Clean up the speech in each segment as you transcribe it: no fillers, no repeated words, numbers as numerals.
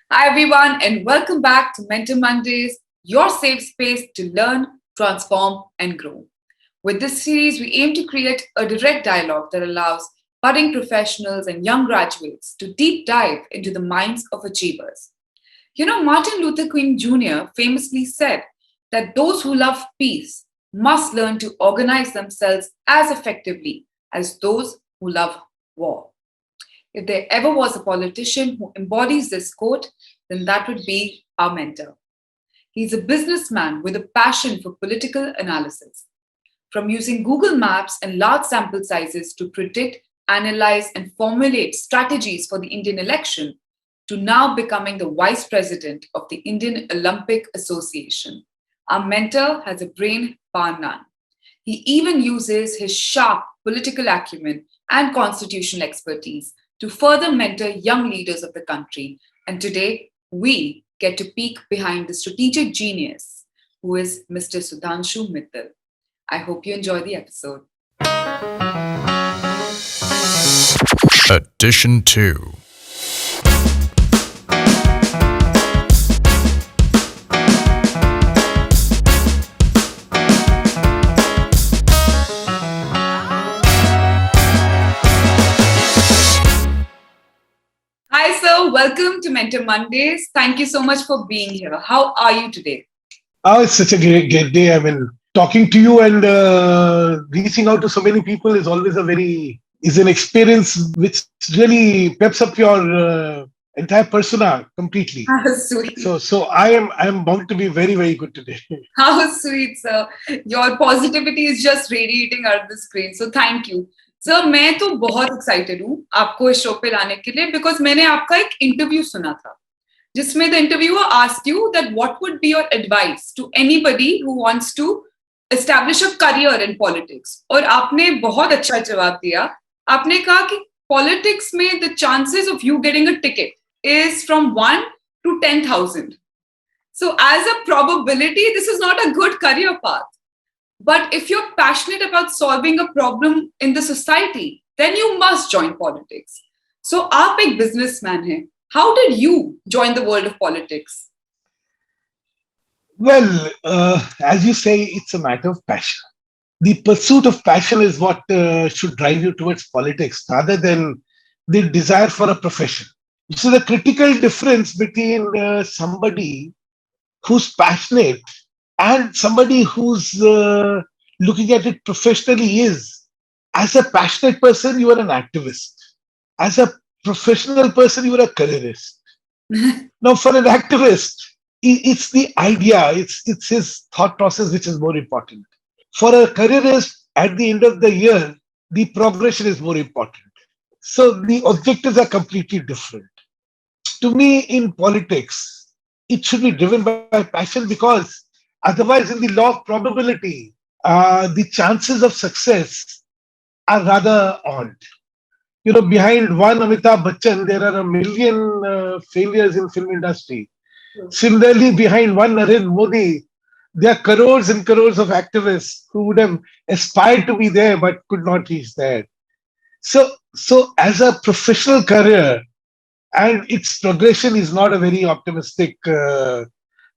Hi, everyone, and welcome back to Mentor Mondays, your safe space to learn, transform, and grow. With this series, we aim to create a direct dialogue that allows budding professionals and young graduates to deep dive into the minds of achievers. Martin Luther King Jr. famously said that those who love peace must learn to organize themselves as effectively as those who love war. If there ever was a politician who embodies this quote, then that would be our mentor. He's a businessman with a passion for political analysis. From using Google Maps and large sample sizes to predict, analyze, and formulate strategies for the Indian election, to now becoming the vice president of the Indian Olympic Association. Our mentor has a brain bar none. He even uses his sharp political acumen and constitutional expertise to further mentor young leaders of the country. And today, we get to peek behind the strategic genius who is Mr. Sudhanshu Mittal. I hope you enjoy the episode. Edition 2. Hi, sir. Welcome to Mentor Mondays. Thank you so much for being here. How are you today? Oh, it's such a great day. I mean, talking to you and reaching out to so many people is an experience which really peps up your entire persona completely. How sweet. So I am bound to be very, very good today. How sweet, sir. Your positivity is just radiating out of the screen. So thank you. Sir मैं तो बहुत excited हूँ आपको इस show पे लाने के लिए बिकॉज मैंने आपका एक इंटरव्यू सुना था जिसमें the interviewer asked you that what would be your advice to anybody who wants to establish a career in politics और आपने बहुत अच्छा जवाब दिया आपने कहा कि पॉलिटिक्स में the chances of you getting a ticket is from 1 to 10,000 so as a probability this is not a good career path. But if you're passionate about solving a problem in the society, then you must join politics. So, आप एक businessman हैं. How did you join the world of politics? Well, as you say, it's a matter of passion. The pursuit of passion is what should drive you towards politics rather than the desire for a profession. So the critical difference between somebody who's passionate and somebody who's looking at it professionally is, as a passionate person, you are an activist. As a professional person, you are a careerist. Now, for an activist, it's the idea, it's his thought process which is more important. For a careerist, at the end of the year, the progression is more important. So the objectives are completely different. To me, in politics, it should be driven by passion because otherwise, in the law of probability, the chances of success are rather odd. You know, behind one Amitabh Bachchan, there are a million failures in film industry. Similarly, behind one Narendra Modi, there are crores and crores of activists who would have aspired to be there but could not reach there. So as a professional career, and its progression is not a very optimistic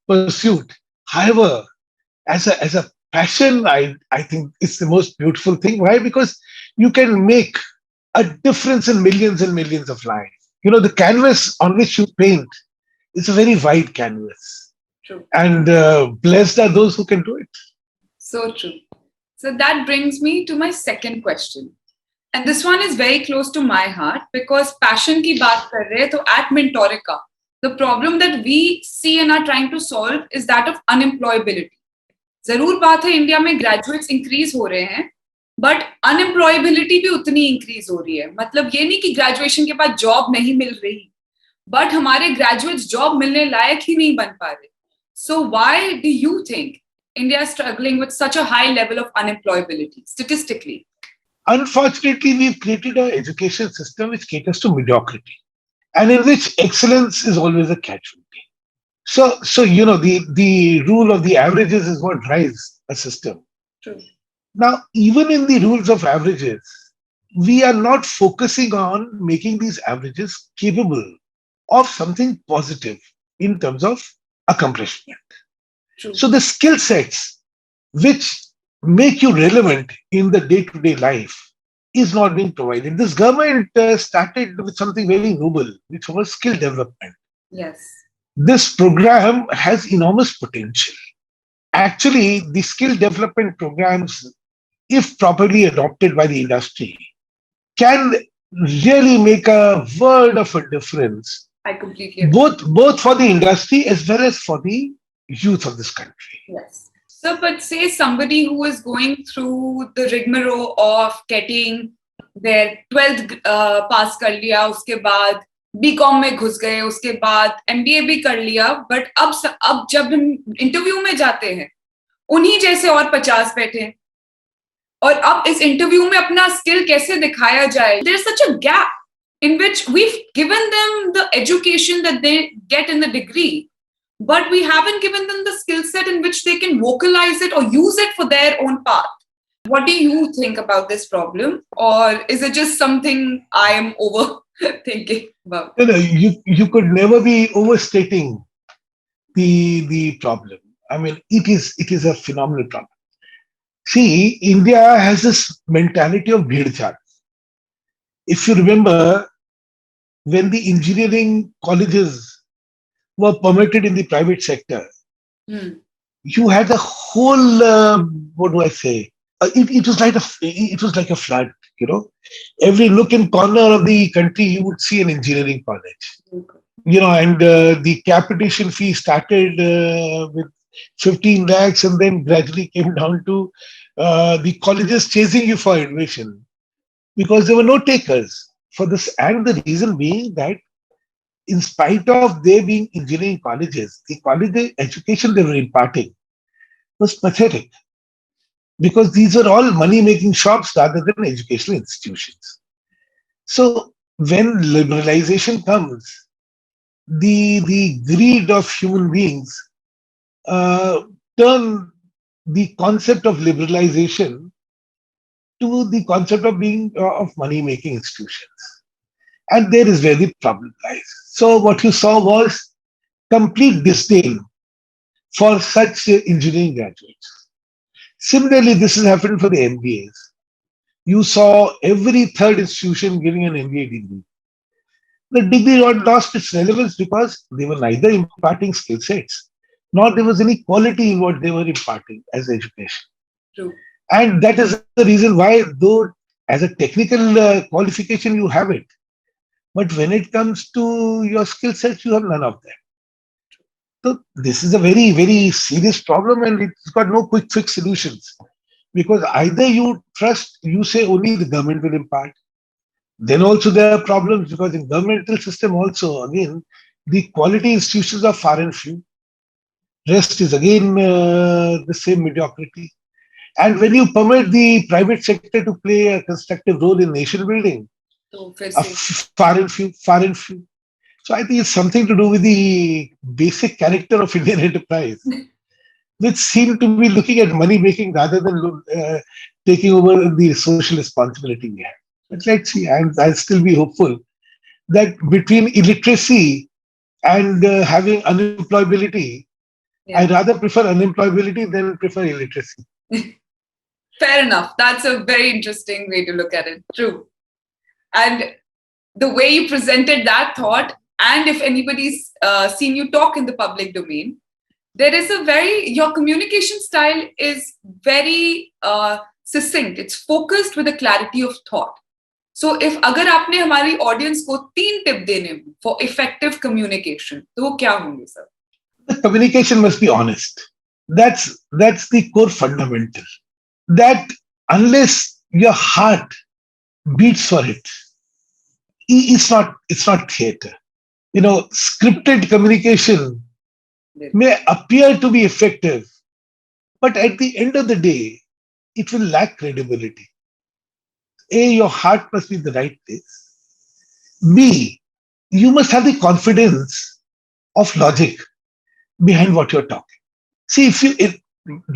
pursuit. However, as a passion, I think it's the most beautiful thing. Why? Because you can make a difference in millions and millions of lives. You know, the canvas on which you paint is a very wide canvas. True. And blessed are those who can do it. So true. So that brings me to my second question. And this one is very close to my heart because passion की बात कर रहे हैं तो at Mentorica, the problem that we see and are trying to solve is that of unemployability. जरूर बात है India में ग्रेजुएट्स इंक्रीज हो रहे हैं बट अनएम्प्लॉयबिलिटी भी उतनी इंक्रीज हो रही है मतलब ये नहीं कि ग्रेजुएशन के बाद जॉब नहीं मिल रही बट हमारे ग्रेजुएट्स जॉब मिलने लायक ही नहीं बन पा रहे so why do you think India is struggling with such a high level of unemployability statistically Unfortunately, we've created an education system which caters to mediocrity and in which excellence is always a casualty. So you know, the rule of the averages is what drives a system. True. Now, even in the rules of averages, we are not focusing on making these averages capable of something positive in terms of accomplishment. True. So the skill sets which make you relevant in the day-to-day life is not being provided. This government started with something very noble, which was skill development. Yes. This program has enormous potential. Actually, the skill development programs, if properly adopted by the industry, can really make a world of a difference, I completely agree. both for the industry as well as for the youth of this country. Yes. So, but say somebody who is going through the rigmarole of getting their 12th पास कर लिया, उसके बाद BCom में घुस गए, उसके बाद MBA भी कर लिया, बट अब जब हम इंटरव्यू में जाते हैं, उन्हीं जैसे और 50 बैठे हैं, और अब इस इंटरव्यू में अपना स्किल कैसे दिखाया जाए? There's such a gap in which we've given them the education that they get in the degree, but we haven't given them the skill set in which they can vocalize it or use it for their own path. What do you think about this problem? Or is it just something I am overthinking about? You know, you could never be overstating the problem. I mean, it is a phenomenal problem. See, India has this mentality of bhid chal. If you remember, when the engineering colleges were permitted in the private sector, you had a whole what do I say? It was like a flood. You know, every nook and corner of the country you would see an engineering college. Okay. You know, and the capitation fee started with 15 lakhs and then gradually came down to the colleges chasing you for admission because there were no takers for this. And the reason being that in spite of they being engineering colleges, the college education they were imparting was pathetic because these are all money making shops rather than educational institutions. So when liberalization comes, the greed of human beings uh, turn the concept of liberalization to the concept of being of money making institutions, and there is where the problem lies. So what you saw was complete disdain for such engineering graduates. Similarly, this has happened for the MBAs. You saw every third institution giving an MBA degree. The degree got lost its relevance because they were neither imparting skill sets nor there was any quality in what they were imparting as education. True. And that is the reason why, though as a technical qualification you have it, but when it comes to your skill sets, you have none of them. So this is a very, very serious problem and it's got no quick fix solutions. Because either you say only the government will impart, then also there are problems because in governmental system also, again, the quality institutions are far and few. Rest is again the same mediocrity. And when you permit the private sector to play a constructive role in nation building, So, फिर से far and few, far and few. So I think it's something to do with the basic character of Indian enterprise, which seem to be looking at money making rather than taking over the social responsibility we have. But let's see, I'll still be hopeful that between illiteracy and having unemployability, I yeah. rather prefer unemployability than prefer illiteracy. Fair enough. That's a very interesting way to look at it. True. And the way you presented that thought, and if anybody's seen you talk in the public domain, there is your communication style is very succinct. It's focused with a clarity of thought. So if अगर आपने हमारी audience को 3 tip देने हो for effective communication, तो वो क्या होंगे sir? The communication must be honest. That's the core fundamental. That unless your heart beats for it, it's not theater. You know, scripted communication may appear to be effective, but at the end of the day, it will lack credibility. A, your heart must be in the right place. B, you must have the confidence of logic behind what you're talking. See,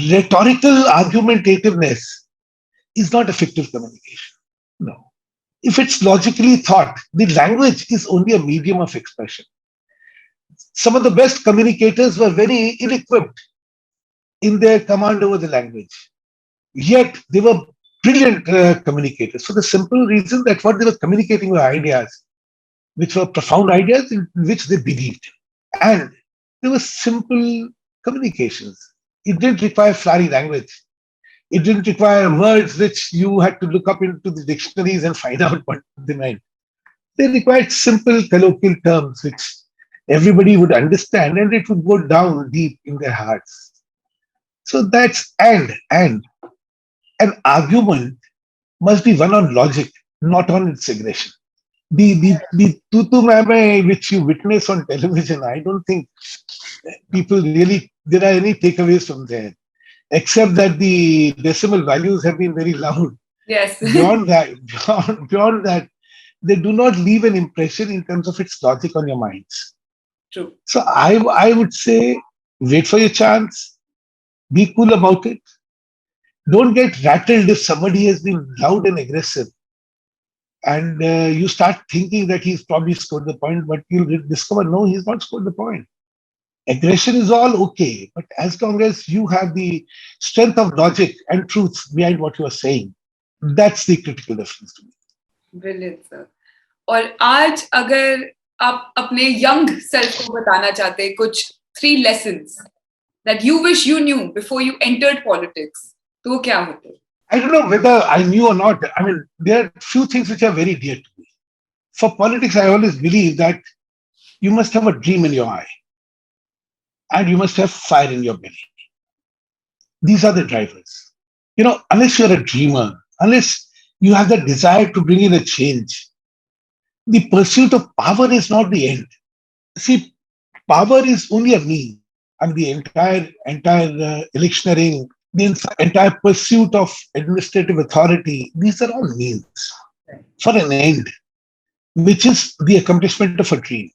rhetorical argumentativeness is not effective communication. No. If it's logically thought, the language is only a medium of expression. some of the best communicators were very ill-equipped in their command over the language. Yet they were brilliant communicators for the simple reason that what they were communicating were ideas, which were profound ideas in which they believed. And they were simple communications. It didn't require flowery language. It didn't require words which you had to look up into the dictionaries and find out what they meant. They required simple colloquial terms which everybody would understand and it would go down deep in their hearts. So that's and an argument must be won on logic, not on its aggression. The tutu mame which you witness on television, I don't think people really there are any takeaways from there, except that the decimal values have been very loud. Yes. Beyond that, they do not leave an impression in terms of its logic on your minds. True. So I would say, wait for your chance, be cool about it. Don't get rattled if somebody has been loud and aggressive. And you start thinking that he's probably scored the point, but you'll discover, no, he's not scored the point. Aggression is all okay, but as long as you have the strength of logic and truth behind what you are saying, that's the critical difference to me. Brilliant, sir. और आज अगर आप अपने young self को बताना चाहते हैं कुछ 3 lessons that you wish you knew before you entered politics, तो वो क्या होते? I don't know whether I knew or not. I mean, there are few things which are very dear to me. For politics, I always believe that you must have a dream in your eye and you must have fire in your belly. These are the drivers. Unless you're a dreamer, unless you have the desire to bring in a change, the pursuit of power is not the end. See, power is only a means. And the entire electioneering, the entire pursuit of administrative authority, these are all means for an end, which is the accomplishment of a dream.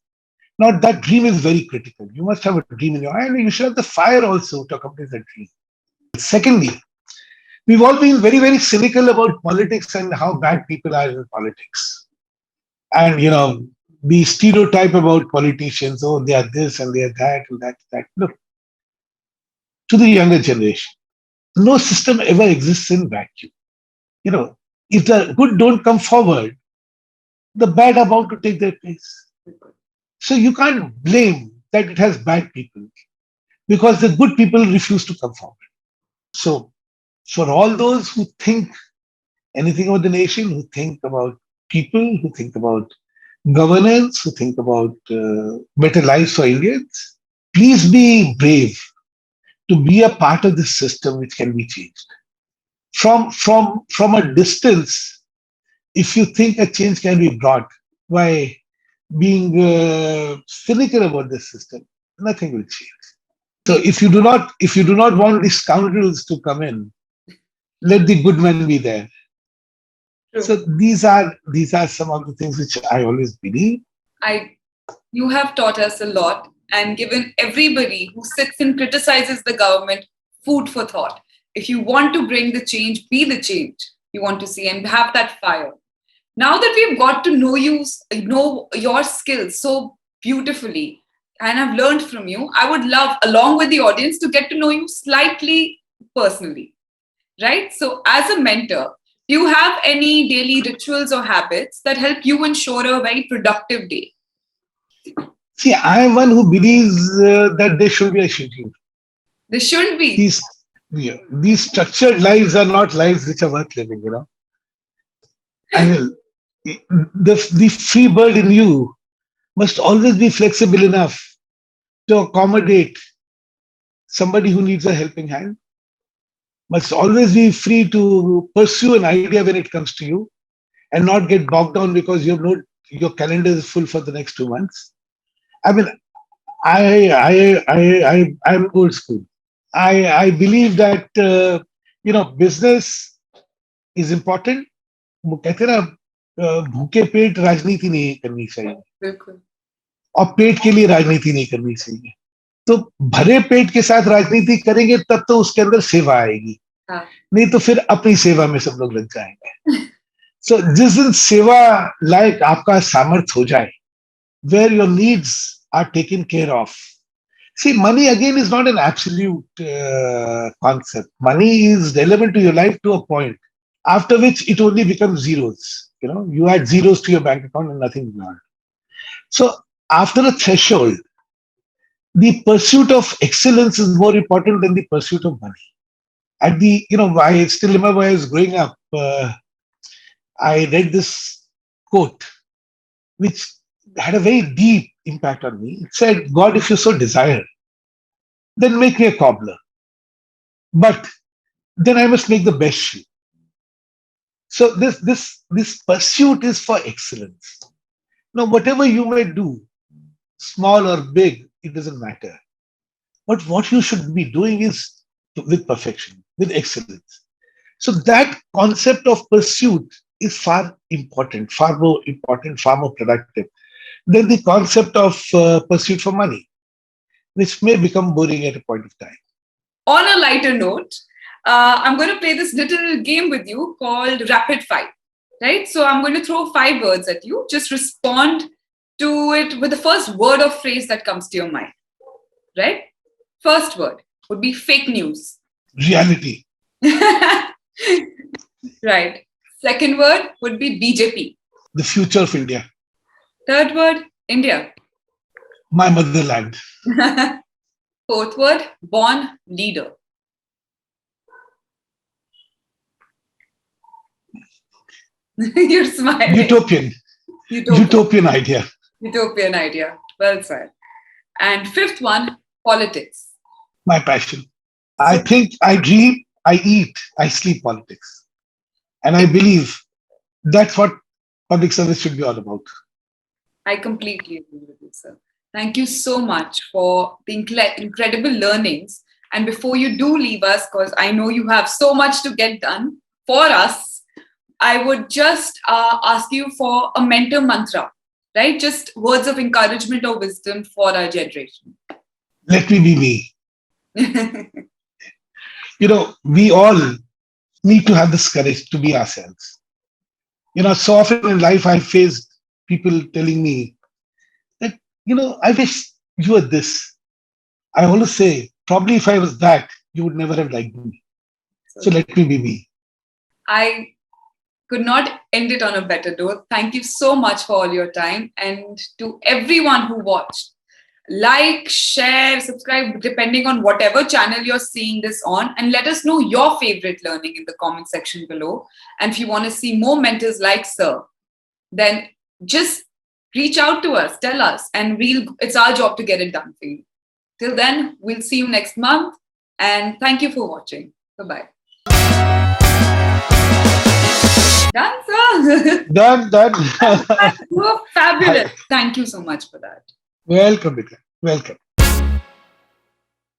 Now, that dream is very critical. You must have a dream in your eye, and you should have the fire also to accomplish that dream. Secondly, we've all been very, very cynical about politics and how bad people are in politics. And, the stereotype about politicians, oh, they are this and they are that and that. Look, to the younger generation, no system ever exists in vacuum. If the good don't come forward, the bad are bound to take their place. So you can't blame that it has bad people because the good people refuse to come forward. So for all those who think anything about the nation, who think about people, who think about governance, who think about better lives for Indians, please be brave to be a part of this system which can be changed. From a distance, if you think a change can be brought by being cynical about this system, nothing will change. So if you do not want the scoundrels to come in, let the good men be there. True. So these are some of the things which I always believe. You have taught us a lot and given everybody who sits and criticizes the government food for thought. If you want to bring the change, be the change you want to see and have that fire. Now that we've got to know you, know your skills so beautifully, and I've learned from you, I would love, along with the audience, to get to know you slightly personally, right? So as a mentor, do you have any daily rituals or habits that help you ensure a very productive day? See, I am one who believes that there should be a schedule. There should be. These structured lives are not lives which are worth living, I mean, the free bird in you must always be flexible enough to accommodate somebody who needs a helping hand, must always be free to pursue an idea when it comes to you and not get bogged down because your calendar is full for the next 2 months. I mean, I'm old school. I believe that business is important. वो कहते हैं ना, भूखे पेट राजनीति नहीं करनी चाहिए, बिल्कुल, और पेट के लिए राजनीति नहीं करनी चाहिए. तो भरे पेट के साथ राजनीति करेंगे तब तो उसके अंदर सेवा आएगी, नहीं तो फिर अपनी सेवा में सब लोग लग जाएंगे. So जिस दिन सेवा लायक आपका सामर्थ्य हो जाए, where your needs are taken care of. See, money again is not an absolute concept. Money is relevant to your life to a point, after which it only becomes zeros. You add zeros to your bank account and nothing beyond. So, after a threshold, the pursuit of excellence is more important than the pursuit of money. I still remember when I was growing up, I read this quote, which had a very deep impact on me. It said, God, if you so desire, then make me a cobbler. But then I must make the best shoe. So this pursuit is for excellence. Now, whatever you may do, small or big, it doesn't matter. But what you should be doing is with perfection, with excellence. So that concept of pursuit is far more important, far more productive than the concept of pursuit for money, which may become boring at a point of time. On a lighter note, I'm going to play this little game with you called Rapid Fire. Right? So I'm going to throw 5 words at you. Just respond to it with the first word or phrase that comes to your mind. Right? First word would be fake news. Reality. Right. Second word would be BJP. The future of India. Third word, India. My motherland. Fourth word, born leader. You're smiling. Utopian. Utopian idea. Utopian idea. Well said. And fifth one, politics. My passion. I think, I dream, I eat, I sleep politics. And I believe that's what public service should be all about. I completely agree with you, sir. Thank you so much for the incredible learnings. And before you do leave us, because I know you have so much to get done for us, I would just ask you for a mentor mantra, right? Just words of encouragement or wisdom for our generation. Let me be me. We all need to have this courage to be ourselves. So often in life, I've faced people telling me that, I wish you were this. I always say, probably if I was that, you would never have liked me. So let me be me. I could not end it on a better note. Thank you so much for all your time. And to everyone who watched, like, share, subscribe, depending on whatever channel you're seeing this on, and let us know your favorite learning in the comment section below. And if you want to see more mentors like Sir, then just reach out to us, tell us, and it's our job to get it done for you. Till then, we'll see you next month. And thank you for watching. Bye-bye. Done, sir. Done. You were fabulous. Thank you so much for that. Welcome, Vikram. Welcome.